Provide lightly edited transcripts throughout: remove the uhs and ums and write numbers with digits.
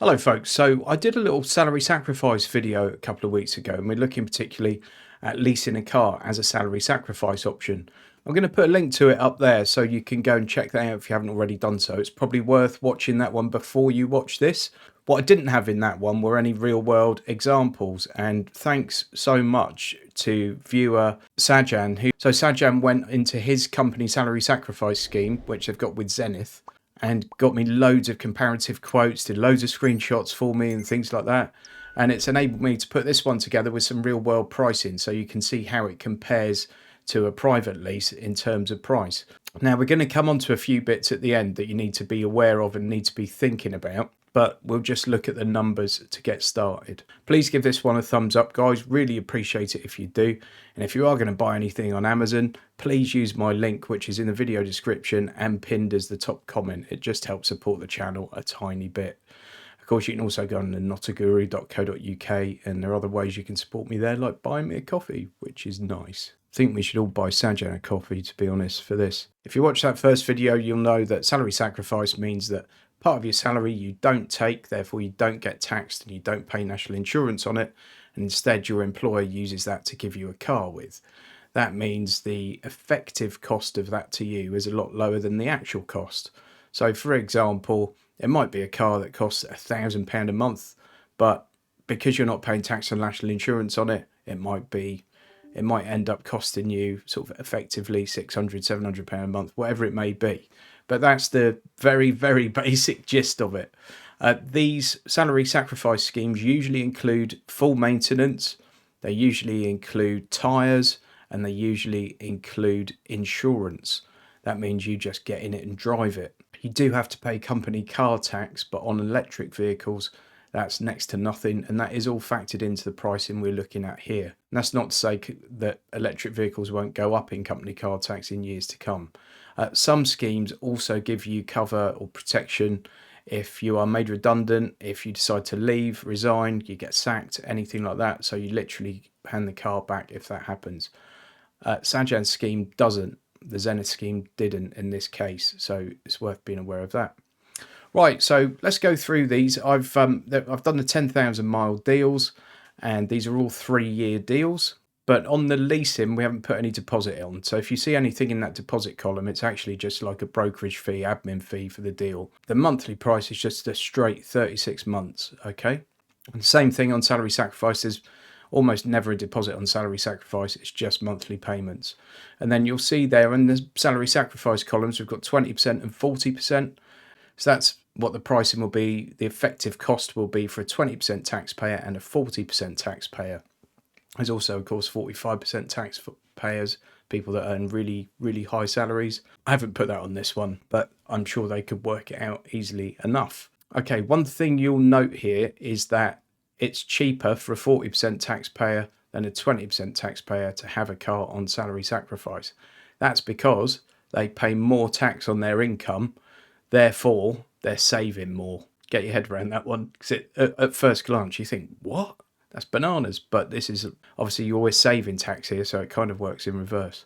Hello folks, so I did a little salary sacrifice video a couple of weeks ago and we're looking particularly at leasing a car as a salary sacrifice option. I'm going to put a link to it up there so you can go and check that out if you haven't already done so. It's probably worth watching that one before you watch this. What I didn't have in that one were any real world examples, and thanks so much to viewer Sajan. So Sajan went into his company salary sacrifice scheme, which they've got with Zenith, and got me loads of comparative quotes, did loads of screenshots for me and things like that. And it's enabled me to put this one together with some real world pricing so you can see how it compares to a private lease in terms of price. Now we're going to come on to a few bits at the end that you need to be aware of and need to be thinking about, but we'll just look at the numbers to get started. Please give this one a thumbs up, guys. Really appreciate it if you do. And if you are going to buy anything on Amazon, please use my link, which is in the video description and pinned as the top comment. It just helps support the channel a tiny bit. Of course, you can also go on to notaguru.co.uk, and there are other ways you can support me there, like buying me a coffee, which is nice. I think we should all buy Sajan a coffee, to be honest, for this. If you watch that first video, you'll know that salary sacrifice means that part of your salary you don't take, therefore you don't get taxed and you don't pay national insurance on it, and instead your employer uses that to give you a car with. That means the effective cost of that to you is a lot lower than the actual cost. So for example, it might be a car that costs £1,000 a month, but because you're not paying tax and national insurance on it, it might end up costing you sort of effectively £600–700 a month, whatever it may be. But that's the very, very basic gist of it. These salary sacrifice schemes usually include full maintenance, they usually include tyres, and they usually include insurance. That means you just get in it and drive it. You do have to pay company car tax, but on electric vehicles, that's next to nothing, and that is all factored into the pricing we're looking at here. And that's not to say that electric vehicles won't go up in company car tax in years to come. Some schemes also give you cover or protection if you are made redundant, if you decide to leave, resign, you get sacked, anything like that. So you literally hand the car back if that happens. Sajan's scheme doesn't. The Zenith scheme didn't in this case, so it's worth being aware of that. Right, so let's go through these. I've done the 10,000 mile deals, and these are all 3-year deals. But on the leasing, we haven't put any deposit on. So if you see anything in that deposit column, it's actually just like a brokerage fee, admin fee for the deal. The monthly price is just a straight 36 months, okay? And same thing on salary sacrifices. Almost never a deposit on salary sacrifice, it's just monthly payments. And then you'll see there in the salary sacrifice columns, we've got 20% and 40%. So that's what the pricing will be. The effective cost will be for a 20% taxpayer and a 40% taxpayer. There's also, of course, 45% taxpayers, people that earn really, really high salaries. I haven't put that on this one, but I'm sure they could work it out easily enough. Okay, one thing you'll note here is that it's cheaper for a 40% taxpayer than a 20% taxpayer to have a car on salary sacrifice. That's because they pay more tax on their income, therefore they're saving more. Get your head around that one, because at first glance you think, what? That's bananas. But this is obviously you're always saving tax here, so it kind of works in reverse.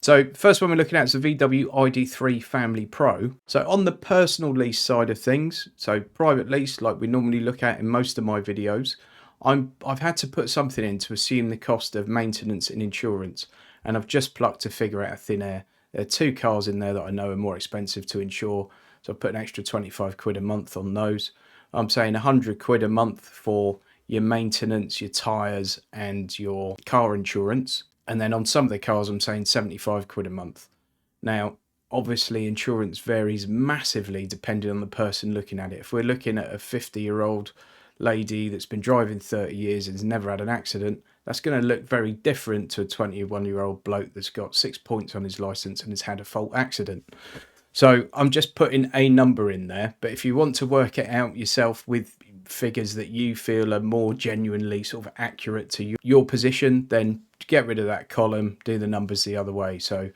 So first one we're looking at is the VW ID3 Family Pro. So on the personal lease side of things, so private lease like we normally look at in most of my videos, I've had to put something in to assume the cost of maintenance and insurance, and I've just plucked a figure out of thin air. There are 2 cars in there that I know are more expensive to insure, so I've put an extra 25 quid a month on those. I'm saying 100 quid a month for your maintenance, your tyres and your car insurance. And then on some of the cars, I'm saying 75 quid a month. Now, obviously, insurance varies massively depending on the person looking at it. If we're looking at a 50-year-old lady that's been driving 30 years and has never had an accident, that's going to look very different to a 21-year-old bloke that's got 6 points on his licence and has had a fault accident. So I'm just putting a number in there. But if you want to work it out yourself with figures that you feel are more genuinely sort of accurate to your position, then get rid of that column, do the numbers the other way. So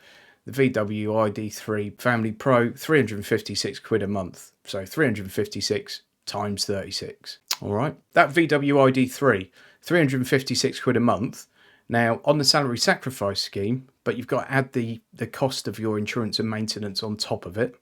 the VW ID3 Family Pro, 356 quid a month. So 356 times 36. All right. That VW ID3, 356 quid a month. Now on the salary sacrifice scheme, but you've got to add the cost of your insurance and maintenance on top of it.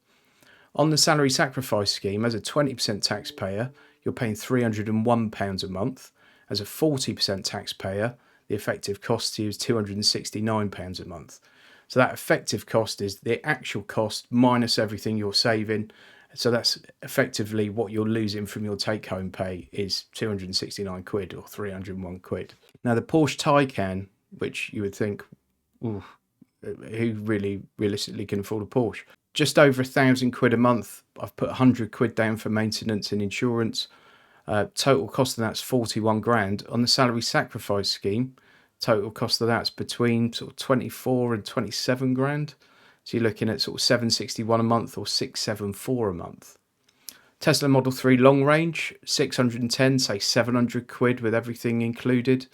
On the salary sacrifice scheme, as a 20% taxpayer, you're paying £301 a month. As a 40% taxpayer, the effective cost to you is £269 a month. So that effective cost is the actual cost minus everything you're saving. So that's effectively what you're losing from your take-home pay is 269 quid or 301 quid. Now the Porsche Taycan, which you would think, ooh, who really realistically can afford a Porsche? Just over £1,000 a month. I've put 100 quid down for maintenance and insurance. Total cost of that's 41 grand. On the salary sacrifice scheme, total cost of that's between sort of 24 and 27 grand. So you're looking at sort of 761 a month or 674 a month. Tesla Model 3 long range, 610, say 700 quid with everything included.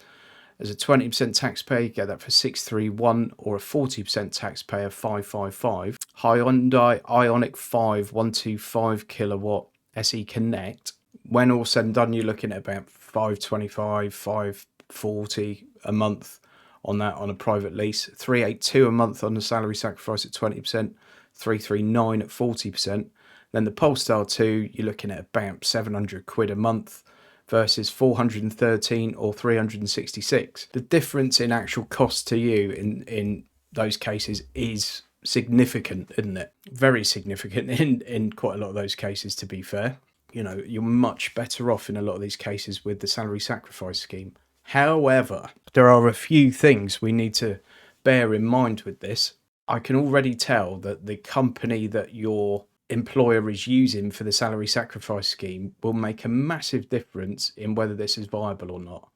As a 20% taxpayer, you get that for 631, or a 40% taxpayer, 555. Hyundai Ioniq 5 125 kilowatt SE Connect. When all said and done, you're looking at about 525, 540 a month on that on a private lease. 382 a month on the salary sacrifice at 20%, 339 at 40%. Then the Polestar 2, you're looking at about 700 quid a month versus 413 or 366. The difference in actual cost to you in those cases is significant, isn't it? Very significant in quite a lot of those cases, to be fair. You know, you're much better off in a lot of these cases with the salary sacrifice scheme. However, there are a few things we need to bear in mind with this. I can already tell that the company that your employer is using for the salary sacrifice scheme will make a massive difference in whether this is viable or not.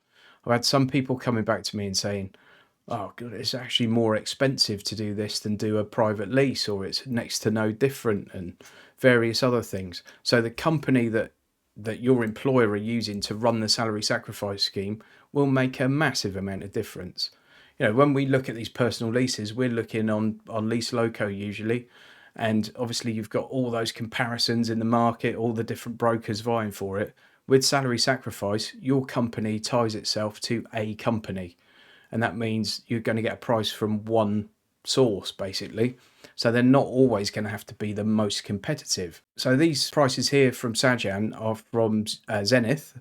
I've had some people coming back to me and saying, oh god, it's actually more expensive to do this than do a private lease, or it's next to no different, and various other things. So the company that your employer are using to run the salary sacrifice scheme will make a massive amount of difference. You know, when we look at these personal leases, we're looking on Lease Loco usually, and obviously you've got all those comparisons in the market, all the different brokers vying for it. With salary sacrifice, your company ties itself to a company, and that means you're going to get a price from one source basically. So they're not always going to have to be the most competitive. So these prices here from Sajan are from Zenith,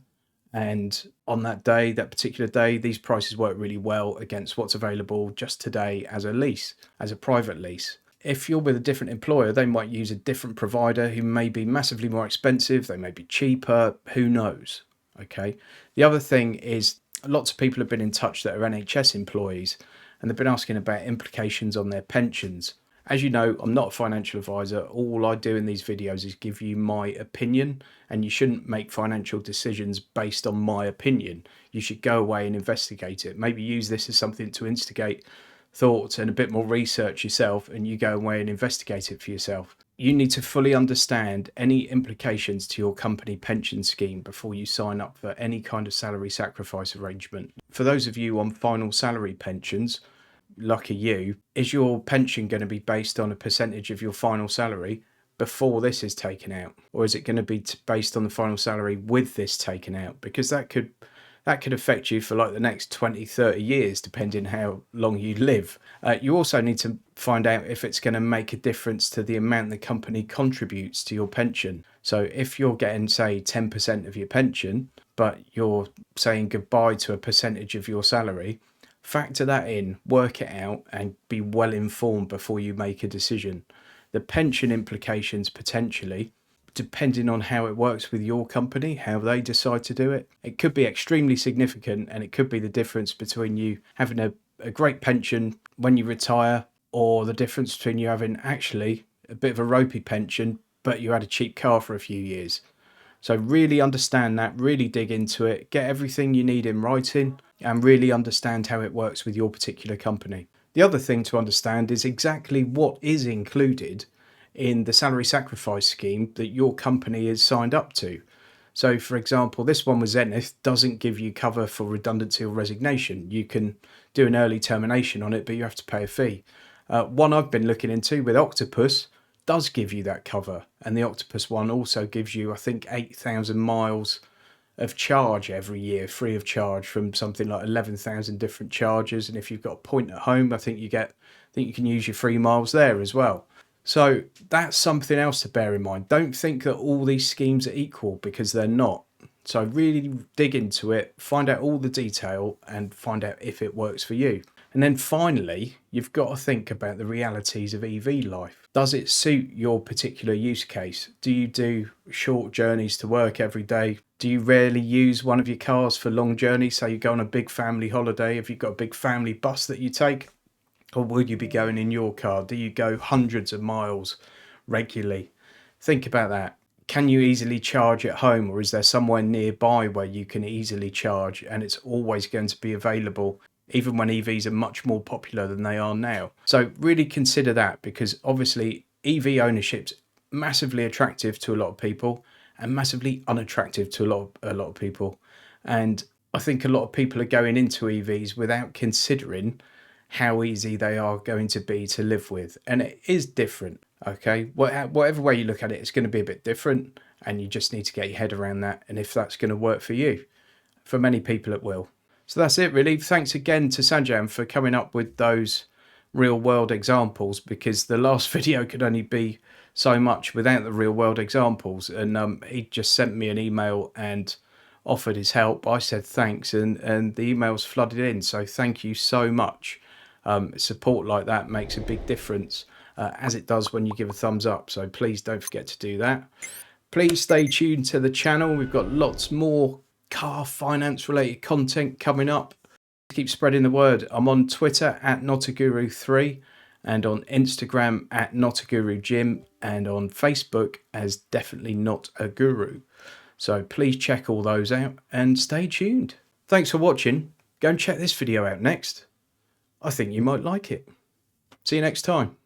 and on that day, that particular day, these prices work really well against what's available just today as a lease, as a private lease. If you're with a different employer, they might use a different provider who may be massively more expensive, they may be cheaper, who knows, okay? The other thing is lots of people have been in touch that are NHS employees, and they've been asking about implications on their pensions. As you know, I'm not a financial advisor. All I do in these videos is give you my opinion, and you shouldn't make financial decisions based on my opinion. You should go away and investigate it. Maybe use this as something to instigate thoughts and a bit more research yourself, and you go away and investigate it for yourself. You need to fully understand any implications to your company pension scheme before you sign up for any kind of salary sacrifice arrangement. For those of you on final salary pensions, lucky you, is your pension going to be based on a percentage of your final salary before this is taken out, or is it going to be based on the final salary with this taken out? Because that could affect you for like the next 20, 30 years, depending how long you live. You also need to find out if it's going to make a difference to the amount the company contributes to your pension. So if you're getting, say, 10% of your pension, but you're saying goodbye to a percentage of your salary, factor that in, work it out, and be well informed before you make a decision. The pension implications potentially, depending on how it works with your company, how they decide to do it, it could be extremely significant, and it could be the difference between you having a great pension when you retire, or the difference between you having actually a bit of a ropey pension, but you had a cheap car for a few years. So really understand that, really dig into it, get everything you need in writing, and really understand how it works with your particular company. The other thing to understand is exactly what is included in the salary sacrifice scheme that your company is signed up to. So for example, this one with Zenith doesn't give you cover for redundancy or resignation. You can do an early termination on it, but you have to pay a fee. One I've been looking into with Octopus does give you that cover, and the Octopus one also gives you, I think, 8,000 miles of charge every year, free of charge, from something like 11,000 different chargers. And if you've got a point at home, I think you can use your free miles there as well. So that's something else to bear in mind. Don't think that all these schemes are equal, because they're not. So really dig into it, find out all the detail and find out if it works for you. And then finally, you've got to think about the realities of EV life. Does it suit your particular use case? Do you do short journeys to work every day? Do you rarely use one of your cars for long journeys? Say you go on a big family holiday. Have you got a big family bus that you take? Or will you be going in your car? Do you go hundreds of miles regularly? Think about that. Can you easily charge at home, or is there somewhere nearby where you can easily charge and it's always going to be available, even when EVs are much more popular than they are now? So really consider that, because obviously EV ownership's massively attractive to a lot of people and massively unattractive to a lot of people. And I think a lot of people are going into EVs without considering how easy they are going to be to live with. And it is different, okay? Whatever way you look at it, it's going to be a bit different, and you just need to get your head around that and if that's going to work for you. For many people it will. So that's it really. Thanks again to Sanjam for coming up with those real world examples, because the last video could only be so much without the real world examples. And he just sent me an email and offered his help. I said thanks, and the emails flooded in, so thank you so much. Support like that makes a big difference, as it does when you give a thumbs up, so please don't forget to do that. Please stay tuned to the channel. We've got lots more car finance related content coming up. Keep spreading the word. I'm on Twitter at NotAGuru3 and on Instagram at NotAGuruJim and on Facebook as Definitely Not a Guru. So please check all those out and stay tuned. Thanks for watching. Go and check this video out next. I think you might like it. See you next time.